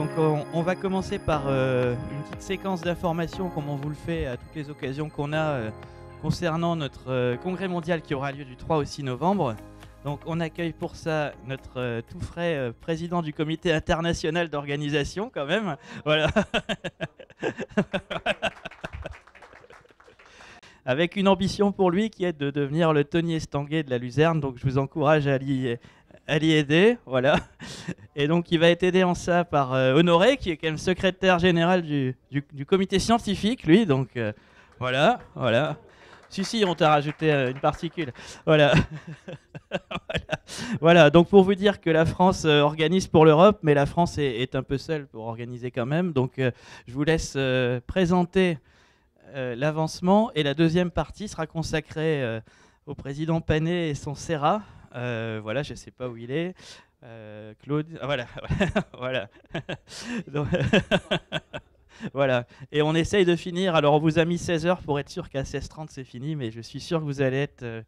Donc on va commencer par une petite séquence d'informations comme on vous le fait à toutes les occasions qu'on a concernant notre congrès mondial qui aura lieu du 3 au 6 novembre. Donc on accueille pour ça notre tout frais président du comité international d'organisation quand même. Voilà. Avec une ambition pour lui qui est de devenir le Tony Estanguet de la Luzerne. Donc je vous encourage à l'y aider. Voilà. Et donc il va être aidé en ça par Honoré, qui est quand même secrétaire général du comité scientifique, lui. Donc voilà. Si, on t'a rajouté une particule. Voilà. Voilà, donc pour vous dire que la France organise pour l'Europe, mais la France est un peu seule pour organiser quand même. Donc je vous laisse présenter l'avancement. Et la deuxième partie sera consacrée au président Panet et son CERA. Voilà, je ne sais pas où il est. Claude, voilà. Voilà. Donc, voilà. Et on essaye de finir. Alors, on vous a mis 16 heures pour être sûr qu'à 16h30 c'est fini, mais je suis sûr que vous allez être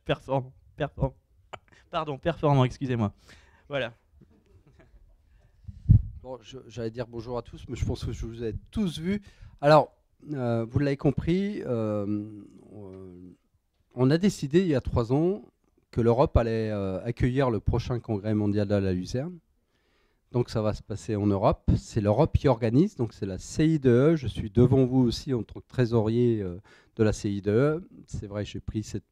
performant, excusez-moi. Voilà. Bon, j'allais dire bonjour à tous, mais je pense que je vous ai tous vus. Alors, vous l'avez compris, on a décidé il y a 3 ans que l'Europe allait accueillir le prochain congrès mondial à la Luzerne. Donc ça va se passer en Europe. C'est l'Europe qui organise, donc c'est la CIDE. Je suis devant vous aussi en tant que trésorier de la CIDE. C'est vrai que j'ai pris cette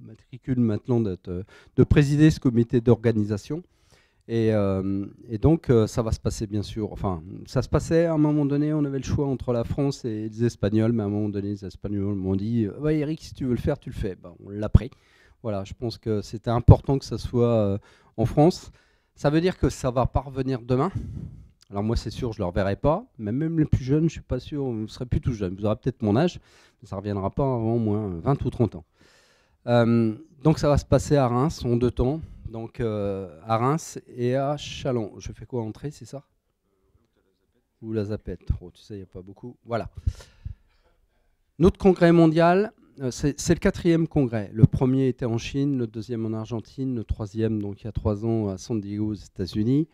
matricule maintenant de présider ce comité d'organisation. Et donc ça va se passer bien sûr, enfin ça se passait à un moment donné, on avait le choix entre la France et les Espagnols, mais à un moment donné les Espagnols m'ont dit ouais, Eric, si tu veux le faire, tu le fais. Ben, on l'a pris. Voilà, je pense que c'était important que ça soit en France. Ça veut dire que ça va pas revenir demain. Alors moi c'est sûr, je ne le reverrai pas, mais même les plus jeunes, je ne suis pas sûr, vous ne serez plus tout jeune, vous aurez peut-être mon âge, mais ça ne reviendra pas avant au moins 20 ou 30 ans. Donc ça va se passer à Reims en 2 temps. Donc à Reims et à Châlons. Je fais quoi entrer, c'est ça? Ou la Zapette. Oh, tu sais, il n'y a pas beaucoup. Voilà. Notre congrès mondial, c'est le 4e congrès. Le premier était en Chine, le deuxième en Argentine, le troisième, donc il y a 3 ans, à San Diego, aux États-Unis.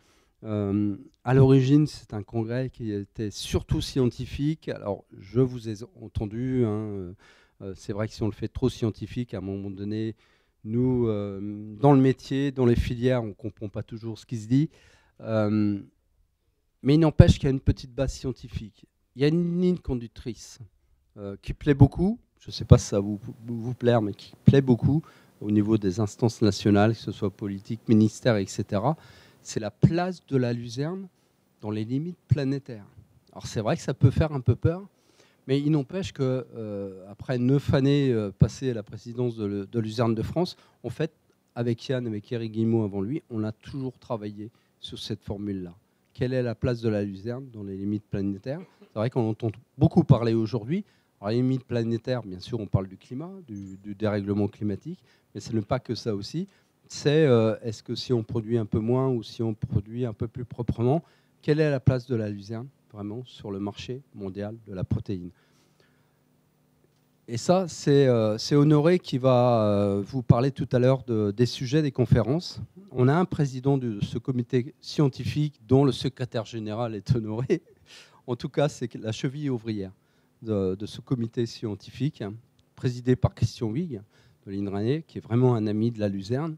À l'origine, c'est un congrès qui était surtout scientifique. Alors, je vous ai entendu, hein, c'est vrai que si on le fait trop scientifique, à un moment donné, nous, dans le métier, dans les filières, on ne comprend pas toujours ce qui se dit. Mais il n'empêche qu'il y a une petite base scientifique. Il y a une ligne conductrice qui plaît beaucoup. Je ne sais pas si ça vous plaire, mais qui plaît beaucoup au niveau des instances nationales, que ce soit politique, ministère, etc. C'est la place de la Luzerne dans les limites planétaires. Alors c'est vrai que ça peut faire un peu peur, mais il n'empêche qu'après 9 années passées à la présidence de Luzerne de France, en fait, avec Yann, avec Eric Guillemot avant lui, on a toujours travaillé sur cette formule-là. Quelle est la place de la Luzerne dans les limites planétaires? C'est vrai qu'on entend beaucoup parler aujourd'hui. Alors, les limites planétaires, bien sûr, on parle du climat, du dérèglement climatique, mais ce n'est pas que ça aussi. C'est est-ce que si on produit un peu moins ou si on produit un peu plus proprement, quelle est la place de la Luzerne vraiment sur le marché mondial de la protéine? Et ça, c'est Honoré qui va vous parler tout à l'heure des sujets des conférences. On a un président de ce comité scientifique dont le secrétaire général est Honoré. En tout cas, c'est la cheville ouvrière de ce comité scientifique, présidé par Christian Huyghe de l'INRAE, qui est vraiment un ami de la Luzerne.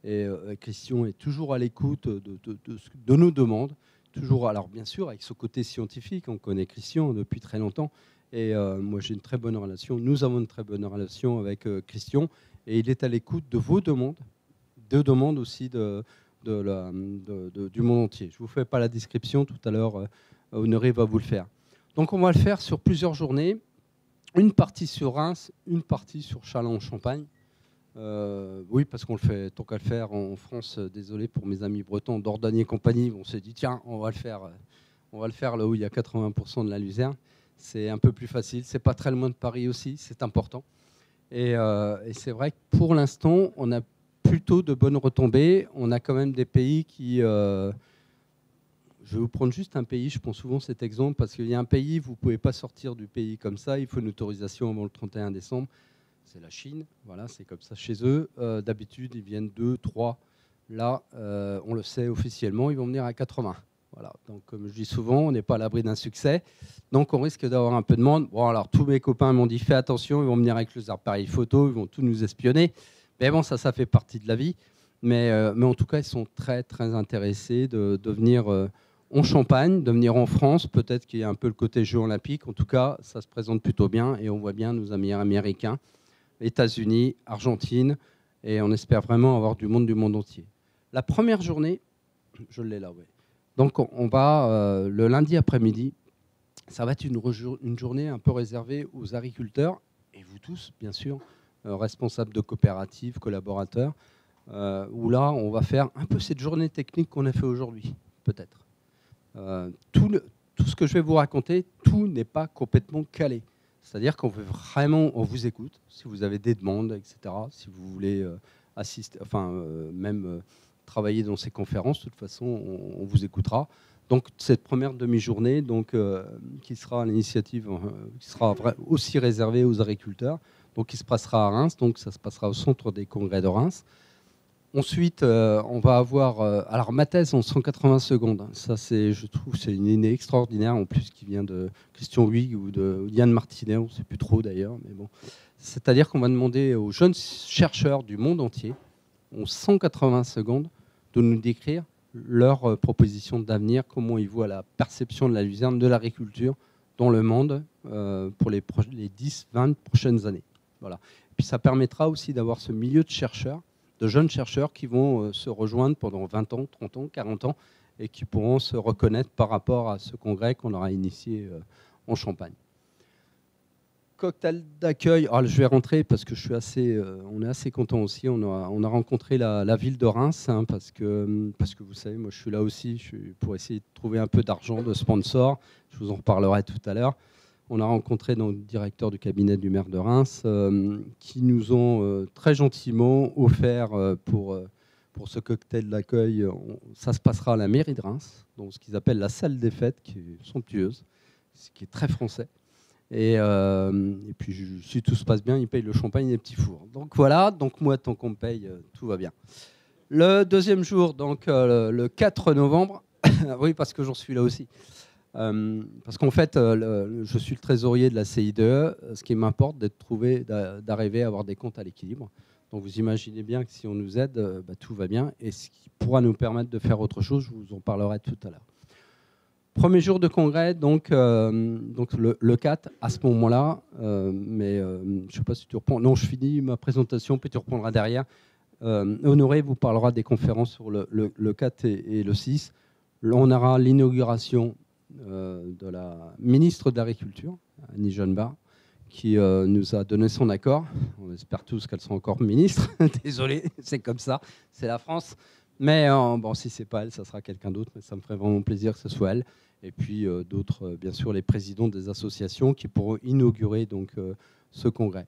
Et Christian est toujours à l'écoute de nos demandes. Toujours, alors bien sûr, avec ce côté scientifique, on connaît Christian depuis très longtemps. Et moi, j'ai une très bonne relation. Nous avons une très bonne relation avec Christian. Et il est à l'écoute de vos demandes, de demandes aussi du monde entier. Je ne vous fais pas la description. Tout à l'heure, Honoré va vous le faire. Donc, on va le faire sur plusieurs journées. Une partie sur Reims, une partie sur Châlons-en-Champagne. Oui, parce qu'on le fait, tant qu'à le faire en France, désolé pour mes amis bretons, Dordogne et compagnie, on s'est dit, tiens, on va le faire là où il y a 80% de la Luzerne. C'est un peu plus facile, c'est pas très loin de Paris aussi, c'est important. Et c'est vrai que pour l'instant, on a plutôt de bonnes retombées. On a quand même des pays qui... je vais vous prendre juste un pays, je prends souvent cet exemple, parce qu'il y a un pays, vous ne pouvez pas sortir du pays comme ça, il faut une autorisation avant le 31 décembre. C'est la Chine, voilà, c'est comme ça chez eux. D'habitude, ils viennent 2, 3. Là, on le sait officiellement, ils vont venir à 80. Voilà. Donc, comme je dis souvent, on n'est pas à l'abri d'un succès. Donc, on risque d'avoir un peu de monde. Bon, alors, tous mes copains m'ont dit, fais attention, ils vont venir avec leurs appareils photo, ils vont tout nous espionner. Mais bon, ça fait partie de la vie. Mais en tout cas, ils sont très, très intéressés de venir en Champagne, de venir en France. Peut-être qu'il y a un peu le côté jeu olympique. En tout cas, ça se présente plutôt bien. Et on voit bien nos amis américains, États-Unis, Argentine. Et on espère vraiment avoir du monde entier. La première journée, je l'ai là, oui. Donc, on va le lundi après-midi. Ça va être une journée un peu réservée aux agriculteurs, et vous tous, bien sûr, responsables de coopératives, collaborateurs, où là, on va faire un peu cette journée technique qu'on a fait aujourd'hui, peut-être. Tout ce que je vais vous raconter, tout n'est pas complètement calé. C'est-à-dire qu'on veut vraiment, on vous écoute, si vous avez des demandes, etc., si vous voulez assister, enfin, même travailler dans ces conférences, de toute façon, on vous écoutera. Donc, cette première demi-journée, qui sera à l'initiative, qui sera aussi réservée aux agriculteurs, donc qui se passera à Reims, donc ça se passera au centre des congrès de Reims. Ensuite, on va avoir, alors ma thèse en 180 secondes. Ça, je trouve, c'est une idée extraordinaire, en plus, qui vient de Christian Huyghe ou de Yann Martinet, on ne sait plus trop d'ailleurs, mais bon. C'est-à-dire qu'on va demander aux jeunes chercheurs du monde entier, en 180 secondes, de nous décrire leur proposition d'avenir, comment ils voient la perception de la luzerne, de l'agriculture dans le monde pour les 10-20 prochaines années. Voilà. Et puis ça permettra aussi d'avoir ce milieu de chercheurs, de jeunes chercheurs qui vont se rejoindre pendant 20 ans, 30 ans, 40 ans et qui pourront se reconnaître par rapport à ce congrès qu'on aura initié en Champagne. Cocktail d'accueil, je vais rentrer parce que on est assez content aussi. On a rencontré la ville de Reims parce que vous savez, moi je suis là aussi pour essayer de trouver un peu d'argent, de sponsors. Je vous en reparlerai tout à l'heure. On a rencontré donc, le directeur du cabinet du maire de Reims qui nous ont très gentiment offert pour ce cocktail d'accueil. Ça se passera à la mairie de Reims, donc ce qu'ils appellent la salle des fêtes, qui est somptueuse, ce qui est très français. Et puis, si tout se passe bien, ils payent le champagne et les petits fours. Donc voilà, donc moi, tant qu'on me paye, tout va bien. Le deuxième jour, donc le 4 novembre, oui, parce que j'en suis là aussi. Parce qu'en fait, je suis le trésorier de la CIDE. Ce qui m'importe, d'arriver à avoir des comptes à l'équilibre. Donc vous imaginez bien que si on nous aide, tout va bien. Et ce qui pourra nous permettre de faire autre chose, je vous en parlerai tout à l'heure. Premier jour de congrès, donc le 4, à ce moment-là, mais je ne sais pas si tu reprends. Non, je finis ma présentation, puis tu reprendras derrière. Honoré vous parlera des conférences sur le 4 et le 6. Là, on aura l'inauguration de la ministre de l'Agriculture, Annie Genbar, qui nous a donné son accord. On espère tous qu'elle sera encore ministre. Désolé, c'est comme ça, c'est la France. Mais bon, si ce n'est pas elle, ça sera quelqu'un d'autre. Mais ça me ferait vraiment plaisir que ce soit elle. Et puis d'autres, bien sûr, les présidents des associations qui pourront inaugurer donc, ce congrès.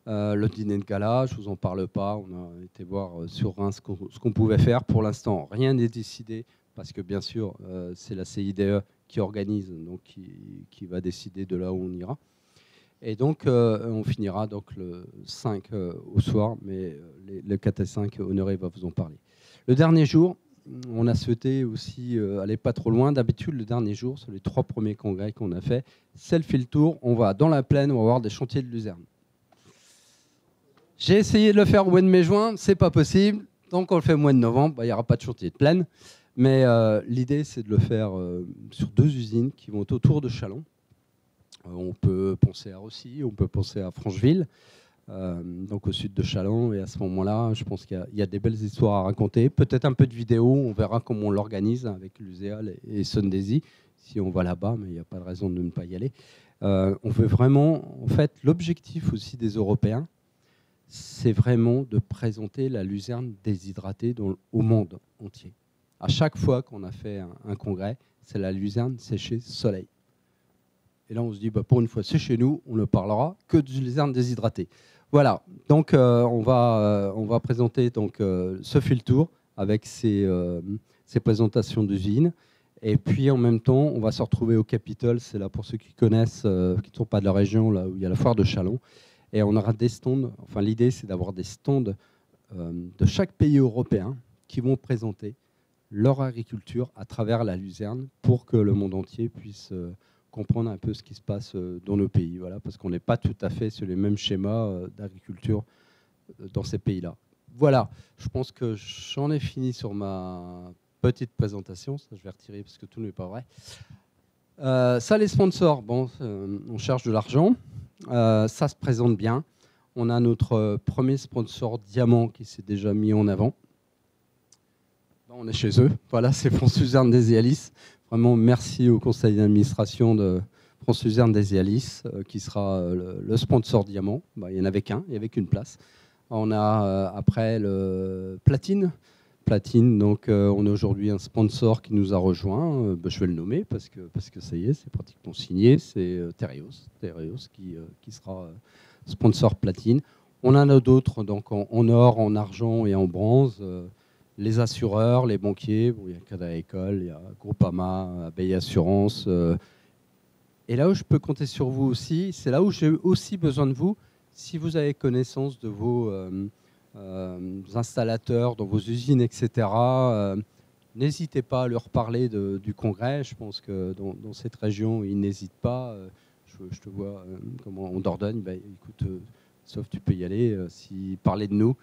Le dîner de gala, je ne vous en parle pas. On a été voir sur Reims ce qu'on pouvait faire. Pour l'instant, rien n'est décidé parce que, bien sûr, c'est la CIDE qui organise, donc qui va décider de là où on ira. Et donc, on finira donc, le 5 au soir, mais le 4 et 5, Honoré va vous en parler. Le dernier jour, on a souhaité aussi aller pas trop loin. D'habitude, le dernier jour, sur les 3 premiers congrès qu'on a fait, c'est le tour. On va dans la plaine, on va voir des chantiers de luzerne. J'ai essayé de le faire au mois de mai-juin, c'est pas possible. Donc on le fait au mois de novembre, il n'y aura pas de chantier de plaine. Mais l'idée, c'est de le faire sur 2 usines qui vont autour de Châlons. On peut penser à Rossy, on peut penser à Francheville. Donc au sud de Châlons, et à ce moment-là, je pense qu'il y a des belles histoires à raconter, peut-être un peu de vidéos, on verra comment on l'organise avec l'USEAL et Sundaisy, si on va là-bas, mais il n'y a pas de raison de ne pas y aller. On veut vraiment, en fait, l'objectif aussi des Européens, c'est vraiment de présenter la luzerne déshydratée au monde entier. À chaque fois qu'on a fait un congrès, c'est la luzerne séchée soleil. Et là, on se dit, pour une fois, c'est chez nous, on ne parlera que de luzerne déshydratée. Voilà, donc on va présenter donc, ce fil tour avec ces présentations d'usines. Et puis en même temps, on va se retrouver au Capitole, c'est là pour ceux qui connaissent, qui ne sont pas de la région, là où il y a la foire de Châlons. Et on aura des stands, enfin l'idée c'est d'avoir des stands de chaque pays européen qui vont présenter leur agriculture à travers la luzerne pour que le monde entier puisse comprendre un peu ce qui se passe dans nos pays. Voilà, parce qu'on n'est pas tout à fait sur les mêmes schémas d'agriculture dans ces pays-là. Voilà, je pense que j'en ai fini sur ma petite présentation. Ça, je vais retirer parce que tout n'est pas vrai. Ça, les sponsors, bon, on cherche de l'argent. Ça se présente bien. On a notre premier sponsor diamant qui s'est déjà mis en avant. On est chez eux. Voilà, c'est France Luzerne des Ealis. Vraiment, merci au conseil d'administration de France Luzerne des Ealis qui sera le sponsor diamant. Bah, il n'y en avait qu'un, il n'y avait qu'une place. On a après le platine. Platine, donc on a aujourd'hui un sponsor qui nous a rejoint. Je vais le nommer parce que ça y est, c'est pratiquement signé. C'est Tereos qui sera sponsor platine. On en a d'autres donc en or, en argent et en bronze. Les assureurs, les banquiers, bon, il y a Crédit Agricole, il y a Groupama, Bay Assurance. Et là où je peux compter sur vous aussi, c'est là où j'ai aussi besoin de vous. Si vous avez connaissance de vos installateurs, dans vos usines, etc., n'hésitez pas à leur parler du congrès. Je pense que dans cette région, ils n'hésitent pas. Je te vois comment en Dordogne. Bah, écoute, sauf tu peux y aller. Parler de nous,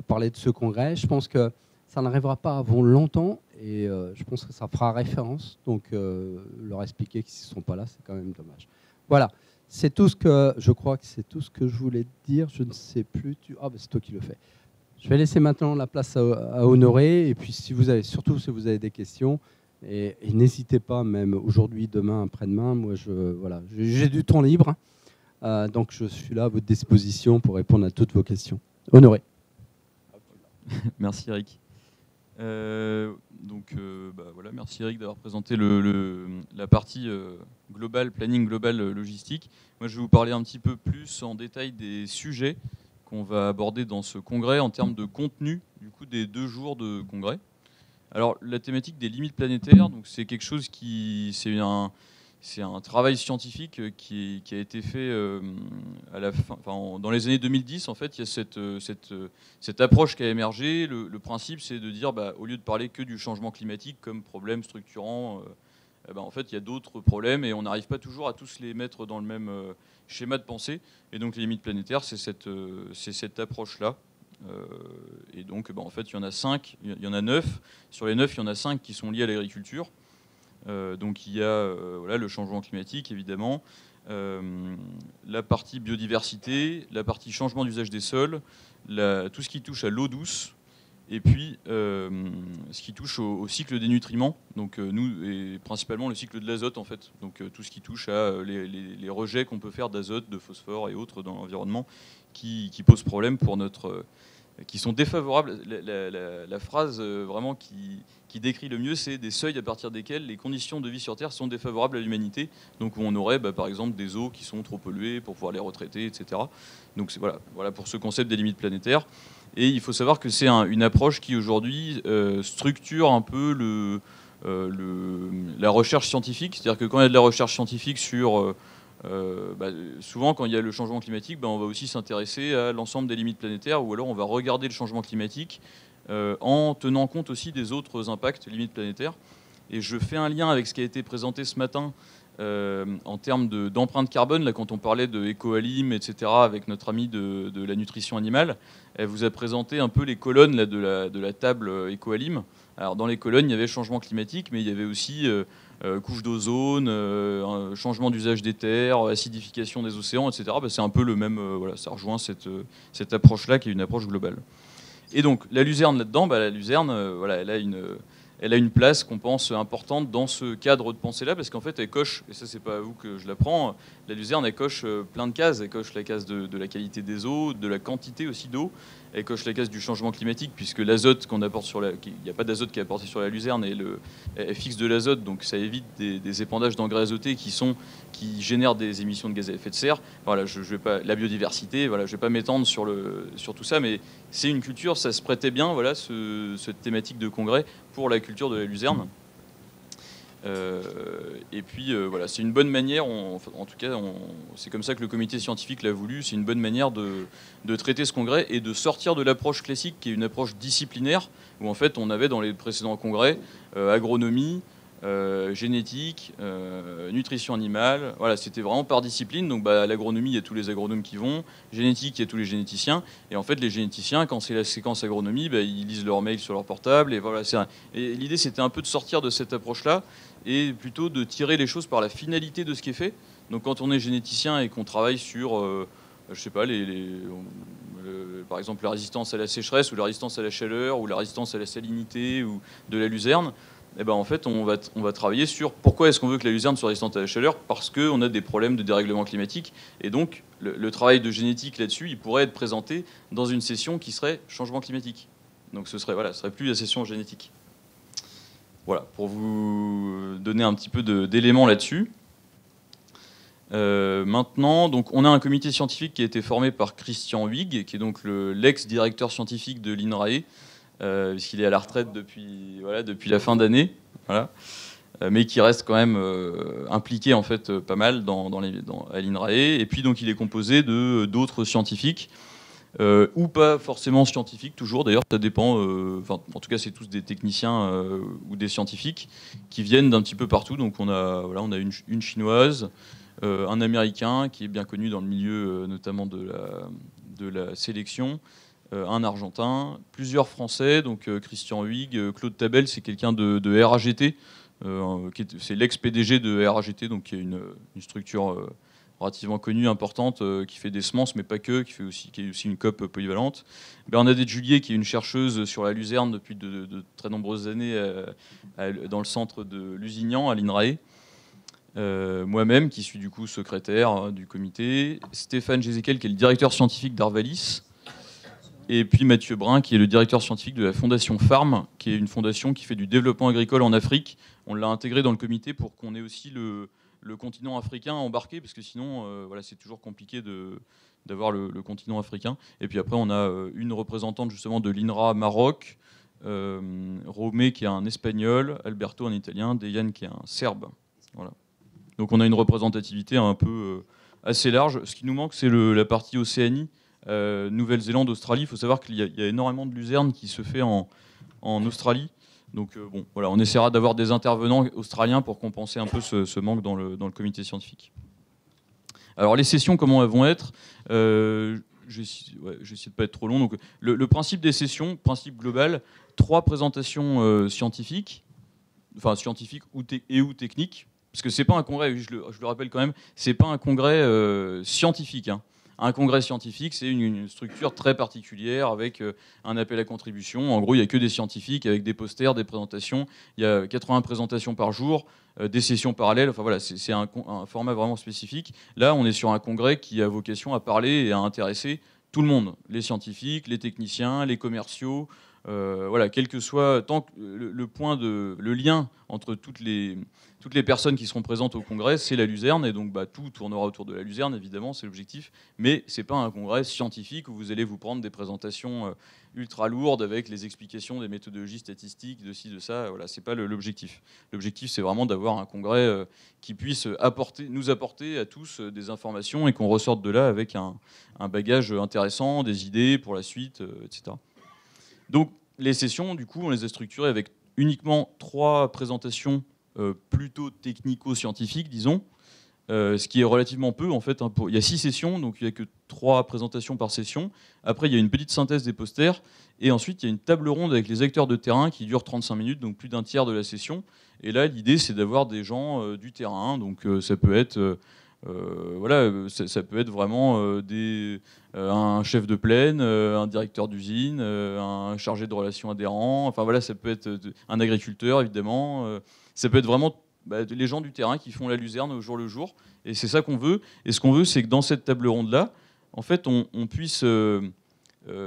parler de ce congrès. Je pense que ça n'arrivera pas avant longtemps et je pense que ça fera référence. Donc, leur expliquer qu'ils ne sont pas là, c'est quand même dommage. Voilà. C'est tout ce que je crois que c'est tout ce que je voulais te dire. Je ne sais plus. Ah, ben c'est toi qui le fais. Je vais laisser maintenant la place à Honoré. Et puis, surtout si vous avez des questions, et n'hésitez pas, même aujourd'hui, demain, après-demain. Moi, voilà, j'ai du temps libre, donc je suis là à votre disposition pour répondre à toutes vos questions. Honoré. Merci Eric. Voilà, merci Eric d'avoir présenté la partie globale, planning global logistique. Moi, je vais vous parler un petit peu plus en détail des sujets qu'on va aborder dans ce congrès en termes de contenu du coup des 2 jours de congrès. Alors, la thématique des limites planétaires, donc c'est quelque chose c'est un travail scientifique qui a été fait à la fin, dans les années 2010. En fait, il y a cette approche qui a émergé. Le principe, c'est de dire, au lieu de parler que du changement climatique comme problème structurant, en fait, il y a d'autres problèmes et on n'arrive pas toujours à tous les mettre dans le même schéma de pensée. Et donc, les limites planétaires, c'est cette approche-là. Et donc, en fait, il y en a 5, il y en a 9. Sur les 9, il y en a 5 qui sont liés à l'agriculture. Donc il y a le changement climatique, évidemment, la partie biodiversité, la partie changement d'usage des sols, tout ce qui touche à l'eau douce, et puis ce qui touche au cycle des nutriments, donc et principalement le cycle de l'azote, en fait. Donc tout ce qui touche à les rejets qu'on peut faire d'azote, de phosphore et autres dans l'environnement qui posent problème pour qui sont défavorables. La phrase vraiment qui décrit le mieux, c'est des seuils à partir desquels les conditions de vie sur Terre sont défavorables à l'humanité. Donc où on aurait par exemple des eaux qui sont trop polluées pour pouvoir les retraiter, etc. Donc voilà pour ce concept des limites planétaires. Et il faut savoir que c'est une approche qui aujourd'hui structure un peu la recherche scientifique. C'est-à-dire que quand il y a de la recherche scientifique sur... souvent, quand il y a le changement climatique, on va aussi s'intéresser à l'ensemble des limites planétaires, ou alors on va regarder le changement climatique en tenant compte aussi des autres impacts limites planétaires. Et je fais un lien avec ce qui a été présenté ce matin en termes d'empreinte carbone, là, quand on parlait de EcoAlim, etc., avec notre amie de la nutrition animale. Elle vous a présenté un peu les colonnes là, de la table EcoAlim. Alors, dans les colonnes, il y avait changement climatique, mais il y avait aussi... couche d'ozone, changement d'usage des terres, acidification des océans, etc. C'est un peu le même, ça rejoint cette approche-là qui est une approche globale. Et donc la luzerne là-dedans, la luzerne, elle a une place qu'on pense importante dans ce cadre de pensée-là, parce qu'en fait elle coche, et ça c'est pas à vous que je l'apprends, la luzerne elle coche plein de cases. Elle coche la case de la qualité des eaux, de la quantité aussi d'eau. Elle coche la case du changement climatique, puisque l'azote qu'on apporte il n'y a pas d'azote qui est apporté sur la luzerne, et elle fixe de l'azote, donc ça évite des épandages d'engrais azotés qui génèrent des émissions de gaz à effet de serre. Voilà, je vais pas, la biodiversité, je vais pas m'étendre sur tout ça, mais c'est une culture, ça se prêtait bien, cette thématique de congrès pour la culture de la luzerne. Et puis voilà, c'est une bonne manière, en tout cas c'est comme ça que le comité scientifique l'a voulu, c'est une bonne manière de traiter ce congrès et de sortir de l'approche classique qui est une approche disciplinaire, où en fait on avait dans les précédents congrès agronomie, génétique, nutrition animale, voilà, c'était vraiment par discipline. Donc l'agronomie, il y a tous les agronomes qui vont, génétique, il y a tous les généticiens, et en fait les généticiens, quand c'est la séquence agronomie, ils lisent leur mail sur leur portable, et voilà, et l'idée c'était un peu de sortir de cette approche-là, et plutôt de tirer les choses par la finalité de ce qui est fait. Donc quand on est généticien et qu'on travaille sur, je sais pas, par exemple la résistance à la sécheresse, ou la résistance à la chaleur, ou la résistance à la salinité, ou de la luzerne, eh ben en fait, on va travailler sur pourquoi est-ce qu'on veut que la luzerne soit résistante à la chaleur, parce qu'on a des problèmes de dérèglement climatique. Et donc, le travail de génétique là-dessus, il pourrait être présenté dans une session qui serait changement climatique. Donc ce serait plus la session génétique. Voilà, pour vous donner un petit peu d'éléments là-dessus. Maintenant, donc, on a un comité scientifique qui a été formé par Christian Huyghe, qui est donc l'ex-directeur scientifique de l'INRAE, puisqu'il est à la retraite depuis la fin d'année, voilà. Mais qui reste quand même impliqué en fait pas mal à l'INRAE. Et puis donc il est composé d'autres scientifiques, ou pas forcément scientifiques toujours, d'ailleurs ça dépend, en tout cas c'est tous des techniciens ou des scientifiques qui viennent d'un petit peu partout. Donc on a une chinoise, un américain qui est bien connu dans le milieu notamment de la sélection, un Argentin, plusieurs Français, donc Christian Huyghe, Claude Tabel, c'est quelqu'un de RAGT, c'est l'ex-PDG de RAGT, donc qui est une structure relativement connue, importante, qui fait des semences, mais pas que, qui est aussi une COP polyvalente. Bernadette Julier, qui est une chercheuse sur la luzerne depuis de très nombreuses années dans le centre de Lusignan, à l'INRAE. Moi-même, qui suis du coup secrétaire du comité. Stéphane Gézéquel, qui est le directeur scientifique d'Arvalis. Et puis Mathieu Brun, qui est le directeur scientifique de la Fondation Farm, qui est une fondation qui fait du développement agricole en Afrique. On l'a intégré dans le comité pour qu'on ait aussi le continent africain embarqué, parce que sinon, c'est toujours compliqué d'avoir le continent africain. Et puis après, on a une représentante justement de l'INRA Maroc, Romé qui est un espagnol, Alberto un italien, Dejan qui est un serbe. Voilà. Donc on a une représentativité un peu assez large. Ce qui nous manque, c'est la partie Océanie. Nouvelle-Zélande, Australie, il faut savoir qu'il y a énormément de luzerne qui se fait en Australie. Donc on essaiera d'avoir des intervenants australiens pour compenser un peu ce manque dans le comité scientifique. Alors les sessions, comment elles vont être, je vais essayer de ne pas être trop long. Donc, le principe des sessions, principe global, 3 présentations scientifiques, enfin scientifiques ou techniques, parce que c'est pas un congrès, je le rappelle quand même, c'est pas un congrès scientifique, hein. Un congrès scientifique, c'est une structure très particulière avec un appel à contribution. En gros, il n'y a que des scientifiques avec des posters, des présentations. Il y a 80 présentations par jour, des sessions parallèles. Enfin voilà, c'est un format vraiment spécifique. Là, on est sur un congrès qui a vocation à parler et à intéresser tout le monde, les scientifiques, les techniciens, les commerciaux. Quel que soit tant que le lien entre toutes les personnes qui seront présentes au congrès, c'est la luzerne, et donc tout tournera autour de la luzerne, évidemment, c'est l'objectif, mais c'est pas un congrès scientifique où vous allez vous prendre des présentations ultra lourdes avec les explications des méthodologies statistiques, de ci, de ça. Voilà, c'est pas l'objectif. L'objectif, c'est vraiment d'avoir un congrès qui puisse nous apporter à tous des informations et qu'on ressorte de là avec un bagage intéressant, des idées pour la suite, etc. Donc les sessions, du coup, on les a structurées avec uniquement 3 présentations plutôt technico-scientifiques, disons, ce qui est relativement peu en fait. Il y a 6 sessions, donc il n'y a que 3 présentations par session. Après, il y a une petite synthèse des posters, et ensuite il y a une table ronde avec les acteurs de terrain qui dure 35 minutes, donc plus d'un tiers de la session. Et là, l'idée, c'est d'avoir des gens du terrain, donc ça peut être... ça peut être vraiment un chef de plaine, un directeur d'usine, un chargé de relations adhérents. Enfin voilà, ça peut être un agriculteur évidemment. Ça peut être vraiment les gens du terrain qui font la luzerne au jour le jour. Et c'est ça qu'on veut. Et ce qu'on veut, c'est que dans cette table ronde là, en fait, on puisse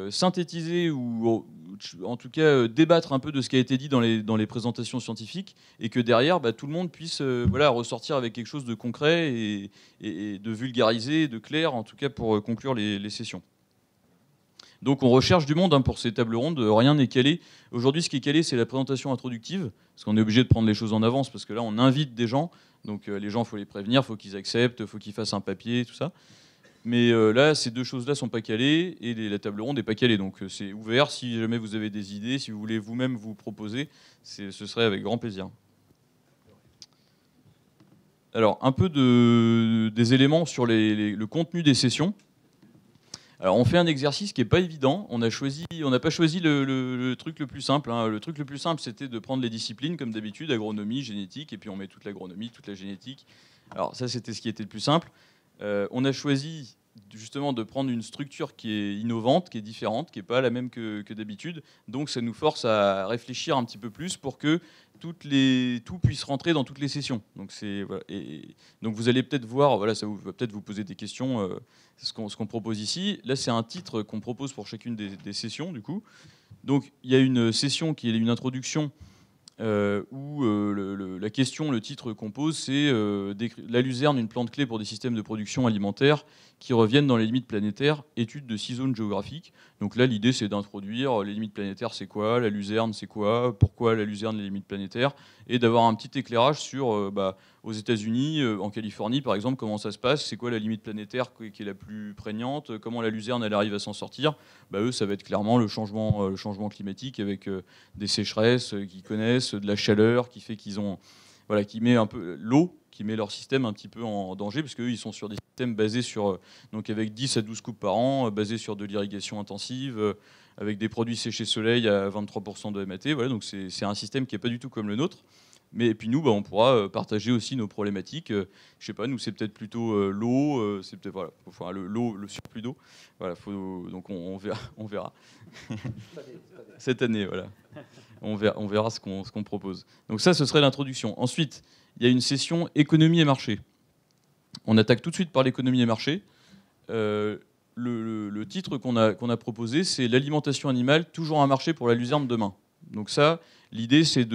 synthétiser ou en tout cas débattre un peu de ce qui a été dit dans les présentations scientifiques, et que derrière tout le monde puisse ressortir avec quelque chose de concret et de vulgarisé, de clair, en tout cas pour conclure les sessions. Donc on recherche du monde pour ces tables rondes, rien n'est calé. Aujourd'hui, ce qui est calé, c'est la présentation introductive, parce qu'on est obligé de prendre les choses en avance, parce que là, on invite des gens, donc les gens, il faut les prévenir, il faut qu'ils acceptent, il faut qu'ils fassent un papier, tout ça. Mais là, ces deux choses-là sont pas calées, et la table ronde n'est pas calée, donc c'est ouvert. Si jamais vous avez des idées, si vous voulez vous-même vous proposer, ce serait avec grand plaisir. Alors, un peu des éléments sur le contenu des sessions. Alors, on fait un exercice qui n'est pas évident. On n'a pas choisi le truc le plus simple. Hein. Le truc le plus simple, c'était de prendre les disciplines, comme d'habitude, agronomie, génétique, et puis on met toute l'agronomie, toute la génétique. Alors, ça, c'était ce qui était le plus simple. On a choisi justement de prendre une structure qui est innovante, qui est différente, qui n'est pas la même que d'habitude. Donc, ça nous force à réfléchir un petit peu plus pour que tout puisse rentrer dans toutes les sessions. Donc, voilà. Donc vous allez peut-être voir, voilà, ça va peut-être vous poser des questions, ce qu'on propose ici. Là, c'est un titre qu'on propose pour chacune des sessions, du coup. Donc, il y a une session qui est une introduction où la question, le titre qu'on pose, c'est la luzerne, une plante clé pour des systèmes de production alimentaire qui reviennent dans les limites planétaires, étude de 6 zones géographiques. Donc là, l'idée, c'est d'introduire les limites planétaires, c'est quoi, la luzerne, c'est quoi, pourquoi la luzerne, les limites planétaires, et d'avoir un petit éclairage sur, aux États-Unis, en Californie, par exemple, comment ça se passe, c'est quoi la limite planétaire qui est la plus prégnante, comment la luzerne, elle arrive à s'en sortir. Eux, ça va être clairement le changement climatique avec des sécheresses qu'ils connaissent, de la chaleur qui fait qu'ils ont, voilà, qui met un peu l'eau, qui met leur système un petit peu en danger, parce qu'eux, ils sont sur des systèmes basés sur, donc avec 10 à 12 coupes par an, basés sur de l'irrigation intensive, avec des produits séchés soleil à 23% de MAT. Voilà, donc c'est un système qui n'est pas du tout comme le nôtre. Mais et puis nous, on pourra partager aussi nos problématiques. Je sais pas, nous, c'est peut-être plutôt l'eau, c'est peut-être voilà, enfin, le surplus d'eau. Voilà, donc on verra. Cette année, voilà. On verra ce qu'on propose. Donc ça, ce serait l'introduction. Ensuite, il y a une session économie et marché. On attaque tout de suite par l'économie et marché. Le titre qu'on a proposé, c'est l'alimentation animale, toujours un marché pour la luzerne demain. Donc ça, l'idée, c'est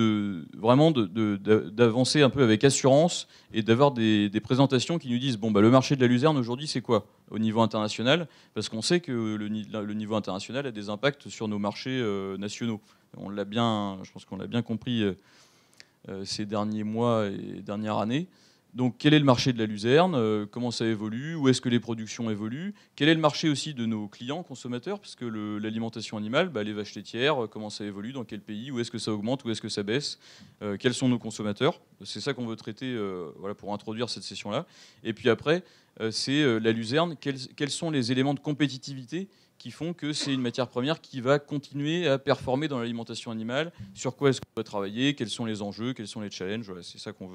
vraiment d'avancer un peu avec assurance et d'avoir des présentations qui nous disent bon, le marché de la luzerne aujourd'hui, c'est quoi au niveau international? Parce qu'on sait que le niveau international a des impacts sur nos marchés nationaux. Je pense qu'on l'a bien compris ces derniers mois et dernières années. Donc, quel est le marché de la luzerne? Comment ça évolue? Où est-ce que les productions évoluent? Quel est le marché aussi de nos clients consommateurs? Parce que l'alimentation animale, les vaches laitières, comment ça évolue? Dans quel pays? Où est-ce que ça augmente? Où est-ce que ça baisse? Quels sont nos consommateurs? C'est ça qu'on veut traiter voilà, pour introduire cette session-là. Et puis après, c'est la luzerne. Quels sont les éléments de compétitivité qui font que c'est une matière première qui va continuer à performer dans l'alimentation animale? Sur quoi est-ce qu'on va travailler? Quels sont les enjeux? Quels sont les challenges? Voilà, c'est ça qu'on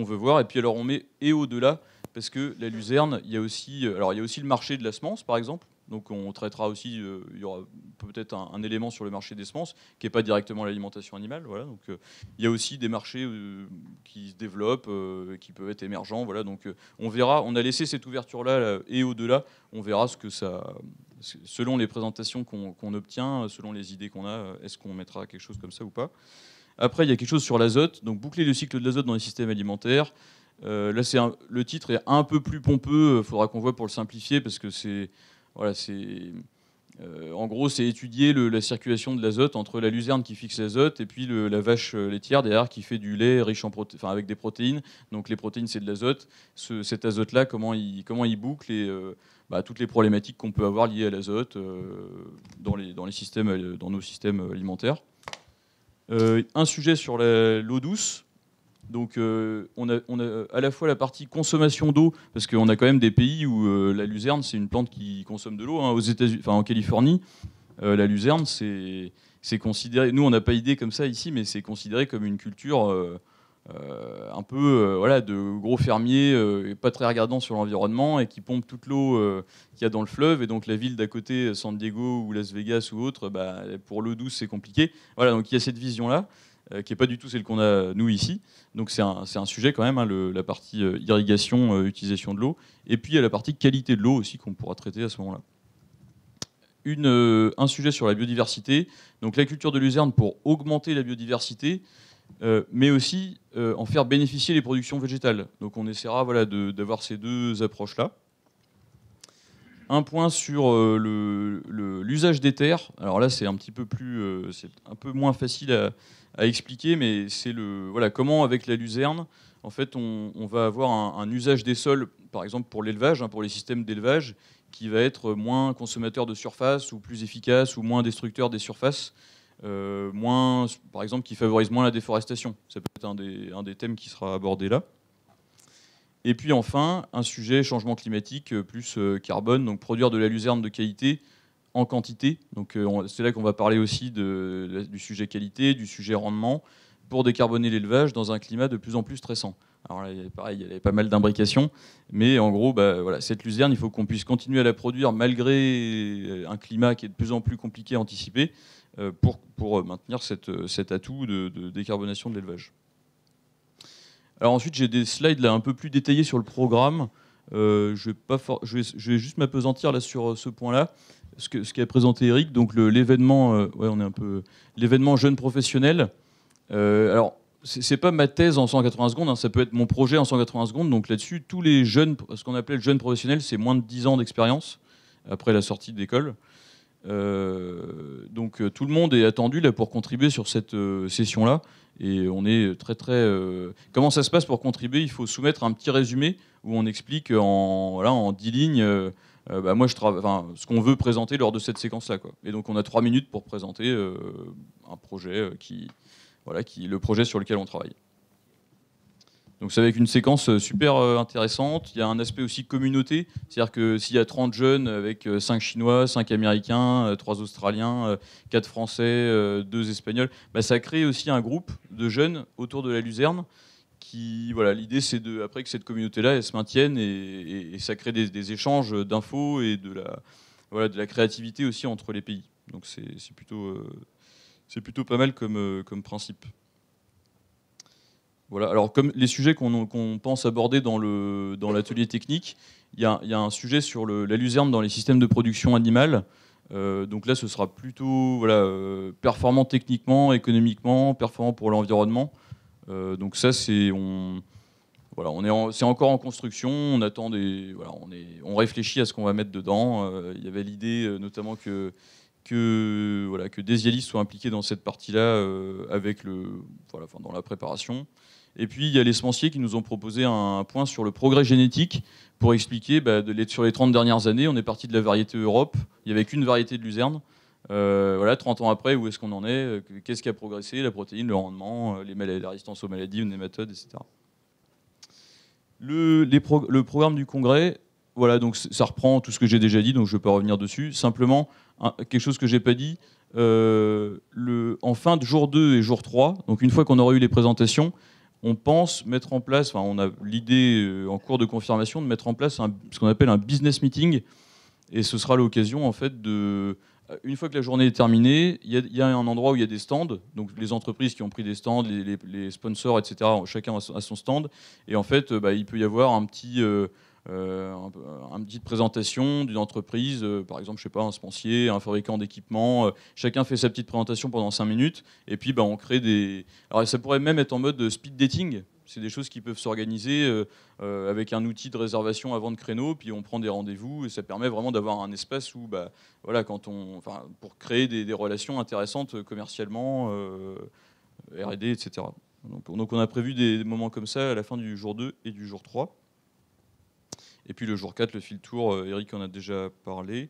veut voir. Et puis alors on met et au-delà, parce que la luzerne, il y a aussi le marché de la semence, par exemple. Donc on traitera aussi, il y aura peut-être un élément sur le marché des semences, qui n'est pas directement l'alimentation animale. Voilà. Donc il y a aussi des marchés qui se développent, qui peuvent être émergents. Voilà. Donc on verra, on a laissé cette ouverture-là et au-delà, on verra ce que ça... Selon les présentations qu'on obtient, selon les idées qu'on a, est-ce qu'on mettra quelque chose comme ça ou pas? Après, il y a quelque chose sur l'azote, donc boucler le cycle de l'azote dans les systèmes alimentaires. Là, le titre est un peu plus pompeux, il faudra qu'on voit pour le simplifier, parce que en gros, c'est étudier la circulation de l'azote entre la luzerne qui fixe l'azote et puis la vache laitière derrière qui fait du lait riche avec des protéines. Donc les protéines, c'est de l'azote. Cet azote-là, comment il boucle et toutes les problématiques qu'on peut avoir liées à l'azote dans nos systèmes alimentaires. Un sujet sur l'eau douce. Donc on a à la fois la partie consommation d'eau, parce qu'on a quand même des pays où la luzerne, c'est une plante qui consomme de l'eau. Hein. Aux États-Unis, en Californie, la luzerne, c'est considéré, nous on n'a pas idée comme ça ici, mais c'est considéré comme une culture un peu de gros fermiers pas très regardants sur l'environnement et qui pompent toute l'eau qu'il y a dans le fleuve. Et donc la ville d'à côté, San Diego ou Las Vegas ou autre, pour l'eau douce c'est compliqué. Voilà, donc il y a cette vision-là qui n'est pas du tout celle qu'on a nous ici. Donc c'est un sujet quand même, hein, la partie irrigation, utilisation de l'eau. Et puis il y a la partie qualité de l'eau aussi qu'on pourra traiter à ce moment-là. Un sujet sur la biodiversité. Donc la culture de luzerne pour augmenter la biodiversité, mais aussi en faire bénéficier les productions végétales. Donc on essaiera d'avoir ces deux approches-là. un point sur l'usage des terres. Alors là, c'est un petit peu c'est un peu moins facile à expliquer, mais c'est comment avec la luzerne, en fait, on va avoir un usage des sols, par exemple pour l'élevage, pour les systèmes d'élevage, qui va être moins consommateur de surface ou plus efficace ou moins destructeur des surfaces, par exemple, qui favorise moins la déforestation. Ça peut être un des thèmes qui sera abordé là. Et puis enfin, un sujet changement climatique plus carbone, donc produire de la luzerne de qualité en quantité. Donc c'est là qu'on va parler aussi du sujet qualité, du sujet rendement, pour décarboner l'élevage dans un climat de plus en plus stressant. Alors là, pareil, il y avait pas mal d'imbrications, mais en gros, cette luzerne, il faut qu'on puisse continuer à la produire malgré un climat qui est de plus en plus compliqué à anticiper pour maintenir cet atout de décarbonation de l'élevage. Alors ensuite, j'ai des slides là un peu plus détaillés sur le programme. Je vais juste m'appesantir là sur ce point-là, ce qu'a présenté Eric, donc l'événement, l'événement jeunes professionnels. Alors, c'est pas ma thèse en 180 secondes, ça peut être mon projet en 180 secondes. Donc là-dessus, tous les jeunes, ce qu'on appelait le jeune professionnel, c'est moins de 10 ans d'expérience après la sortie d'école. Donc tout le monde est attendu là pour contribuer sur cette session-là. Et on est très. Comment ça se passe pour contribuer? Il faut soumettre un petit résumé où on explique en 10 lignes ce qu'on veut présenter lors de cette séquence-là, quoi. Et donc on a 3 minutes pour présenter un projet le projet sur lequel on travaille. Donc c'est avec une séquence super intéressante. Il y a un aspect aussi communauté, c'est-à-dire que s'il y a 30 jeunes avec 5 Chinois, 5 Américains, 3 Australiens, 4 Français, 2 Espagnols, ça crée aussi un groupe de jeunes autour de la luzerne. L'idée c'est après que cette communauté-là elle se maintienne et ça crée des échanges d'infos et de la créativité aussi entre les pays. Donc c'est plutôt pas mal comme principe. Voilà. Alors, comme les sujets qu'on pense aborder dans l'atelier technique, il y a un sujet sur la luzerne dans les systèmes de production animale. Donc là, ce sera plutôt performant techniquement, économiquement, performant pour l'environnement. Donc ça, c'est encore en construction. On attend on réfléchit à ce qu'on va mettre dedans. Il y avait l'idée notamment que Desialis soit impliqué dans cette partie-là dans la préparation. Et puis il y a les semenciers qui nous ont proposé un point sur le progrès génétique pour expliquer sur les 30 dernières années, on est parti de la variété Europe, il n'y avait qu'une variété de luzerne. 30 ans après, où est-ce qu'on en est? Qu'est-ce qui a progressé? La protéine, le rendement, la résistance aux maladies, aux nématodes, etc. Le programme du congrès, donc ça reprend tout ce que j'ai déjà dit, donc je ne vais pas revenir dessus. Simplement, quelque chose que je n'ai pas dit, en fin de jour 2 et jour 3, donc une fois qu'on aura eu les présentations, on pense mettre en place, on a l'idée en cours de confirmation de mettre en place ce qu'on appelle un business meeting, et ce sera l'occasion en fait une fois que la journée est terminée, il y a un endroit où il y a des stands, donc les entreprises qui ont pris des stands, les sponsors, etc., chacun a son stand, et en fait il peut y avoir une petite présentation d'une entreprise, par exemple, je sais pas, un semencier, un fabricant d'équipements, chacun fait sa petite présentation pendant 5 minutes, et puis on crée Alors ça pourrait même être en mode speed dating, c'est des choses qui peuvent s'organiser avec un outil de réservation avant de créneau, puis on prend des rendez-vous, et ça permet vraiment d'avoir un espace où, pour créer des relations intéressantes commercialement, R&D, etc. Donc on a prévu des moments comme ça à la fin du jour 2 et du jour 3. Et puis le jour 4, le field tour, Eric en a déjà parlé.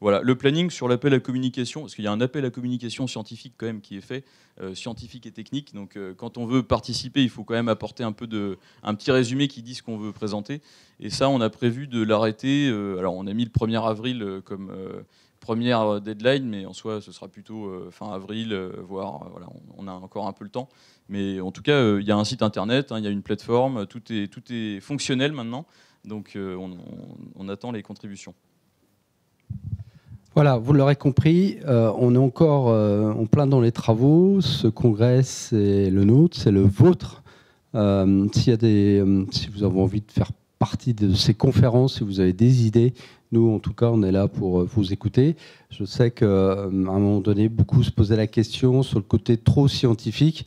Voilà, le planning sur l'appel à communication, parce qu'il y a un appel à communication scientifique quand même qui est fait, scientifique et technique. Donc quand on veut participer, il faut quand même apporter un petit résumé qui dit ce qu'on veut présenter. Et ça, on a prévu de l'arrêter. Alors on a mis le 1er avril comme première deadline, mais en soi, ce sera plutôt fin avril, voire on a encore un peu le temps. Mais en tout cas, il y a un site internet, il y a une plateforme, tout est fonctionnel maintenant. Donc on attend les contributions. Voilà, vous l'aurez compris, on est encore en plein dans les travaux. Ce congrès, c'est le nôtre, c'est le vôtre. Si vous avez envie de faire partie de ces conférences, si vous avez des idées, nous, en tout cas, on est là pour vous écouter. Je sais qu'à un moment donné, beaucoup se posaient la question sur le côté trop scientifique,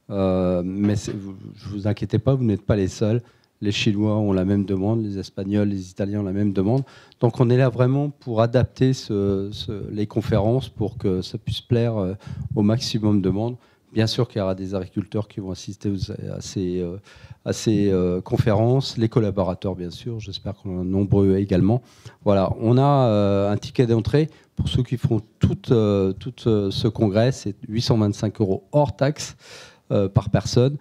mais ne vous inquiétez pas, vous n'êtes pas les seuls. Les Chinois ont la même demande, les Espagnols, les Italiens ont la même demande. Donc on est là vraiment pour adapter les conférences pour que ça puisse plaire au maximum de monde. Bien sûr qu'il y aura des agriculteurs qui vont assister à ces conférences, les collaborateurs bien sûr, j'espère qu'on en a nombreux également. Voilà, on a un ticket d'entrée pour ceux qui feront tout ce congrès, c'est 825 € hors taxe par personne.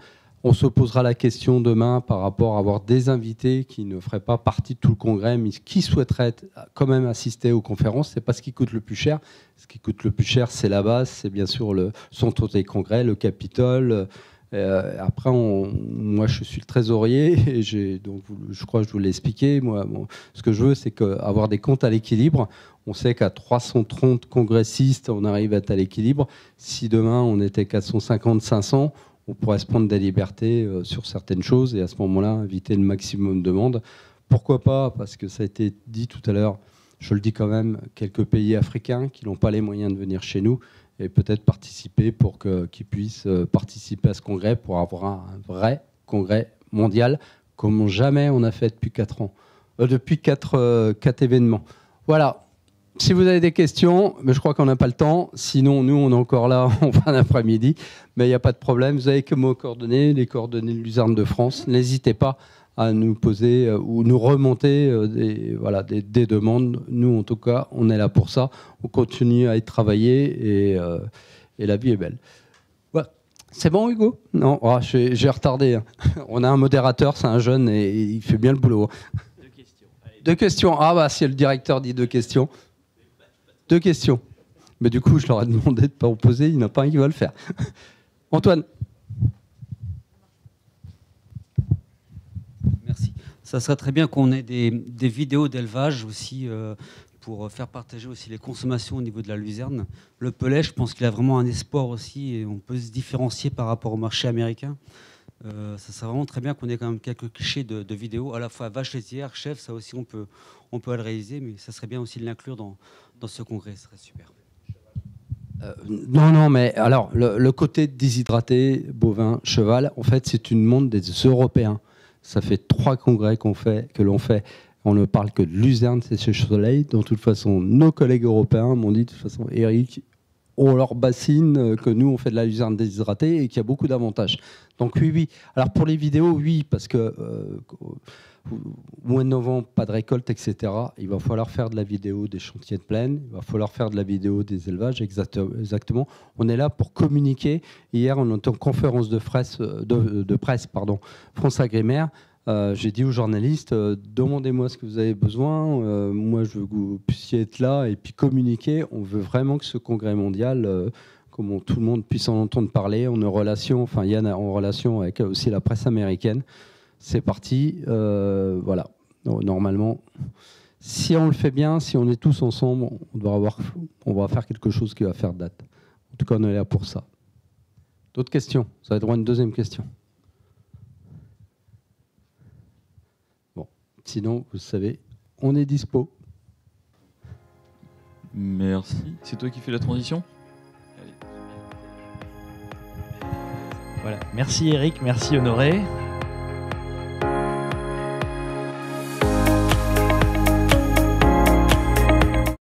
On se posera la question demain par rapport à avoir des invités qui ne feraient pas partie de tout le congrès, mais qui souhaiteraient quand même assister aux conférences. Ce n'est pas ce qui coûte le plus cher. Ce qui coûte le plus cher, c'est la base, c'est bien sûr le centre des congrès, le Capitole. Après, moi, je suis le trésorier, et donc, je crois que je vous l'ai expliqué. Moi, ce que je veux, c'est avoir des comptes à l'équilibre. On sait qu'à 330 congressistes, on arrive à être à l'équilibre. Si demain, on était 450, 500, on pourrait se prendre des libertés sur certaines choses et à ce moment-là, inviter le maximum de monde. Pourquoi pas? Parce que ça a été dit tout à l'heure, je le dis quand même, quelques pays africains qui n'ont pas les moyens de venir chez nous et peut-être participer pour qu'ils puissent participer à ce congrès pour avoir un vrai congrès mondial comme jamais on a fait depuis 4 ans, depuis 4 événements. Voilà. Si vous avez des questions, mais je crois qu'on n'a pas le temps. Sinon, nous, on est encore là en fin d'après-midi. Mais il n'y a pas de problème. Vous avez que nos coordonnées, les coordonnées de Luzerne de France. N'hésitez pas à nous poser ou nous remonter des demandes. Nous, en tout cas, on est là pour ça. On continue à y travailler et la vie est belle. Ouais. C'est bon, Hugo? Non, j'ai retardé. Hein. On a un modérateur, c'est un jeune et il fait bien le boulot. 2 questions. Allez. 2 questions. Ah bah, si le directeur dit 2 questions. 2 questions. Mais du coup, je leur ai demandé de ne pas en poser. Il n'y en a pas un qui va le faire. Antoine. Merci. Ça serait très bien qu'on ait des vidéos d'élevage aussi pour faire partager aussi les consommations au niveau de la Luzerne. Le Pellet, je pense qu'il a vraiment un espoir aussi et on peut se différencier par rapport au marché américain. Ça serait vraiment très bien qu'on ait quand même quelques clichés de vidéos, à la fois vache laitière, chef, ça aussi on peut le réaliser, mais ça serait bien aussi de l'inclure dans ce congrès, ce serait super. Non, mais alors, le côté déshydraté, bovin, cheval, en fait, c'est une montre des Européens. Ça fait 3 congrès que l'on fait. On ne parle que de Luzerne, c'est chez Soleil. De toute façon, nos collègues européens m'ont dit, de toute façon, Eric, ont leur bassine, que nous, on fait de la Luzerne déshydratée et qu'il y a beaucoup d'avantages. Donc oui. Alors pour les vidéos, oui, parce que mois de novembre, pas de récolte, etc. Il va falloir faire de la vidéo des chantiers de plaine, il va falloir faire de la vidéo des élevages, exactement. On est là pour communiquer. Hier, on était en conférence de presse, France Agrimaire. J'ai dit aux journalistes, demandez-moi ce que vous avez besoin, moi je veux que vous puissiez être là et puis communiquer. On veut vraiment que ce congrès mondial, comme tout le monde puisse en entendre parler, on est en relation, enfin Yann est en relation avec aussi la presse américaine. C'est parti, voilà. Normalement, si on le fait bien, si on est tous ensemble, on va faire quelque chose qui va faire date. En tout cas, on est là pour ça. D'autres questions? Ça va être une deuxième question. Sinon, vous savez, on est dispo. Merci. C'est toi qui fais la transition? Voilà. Merci Eric, merci Honoré.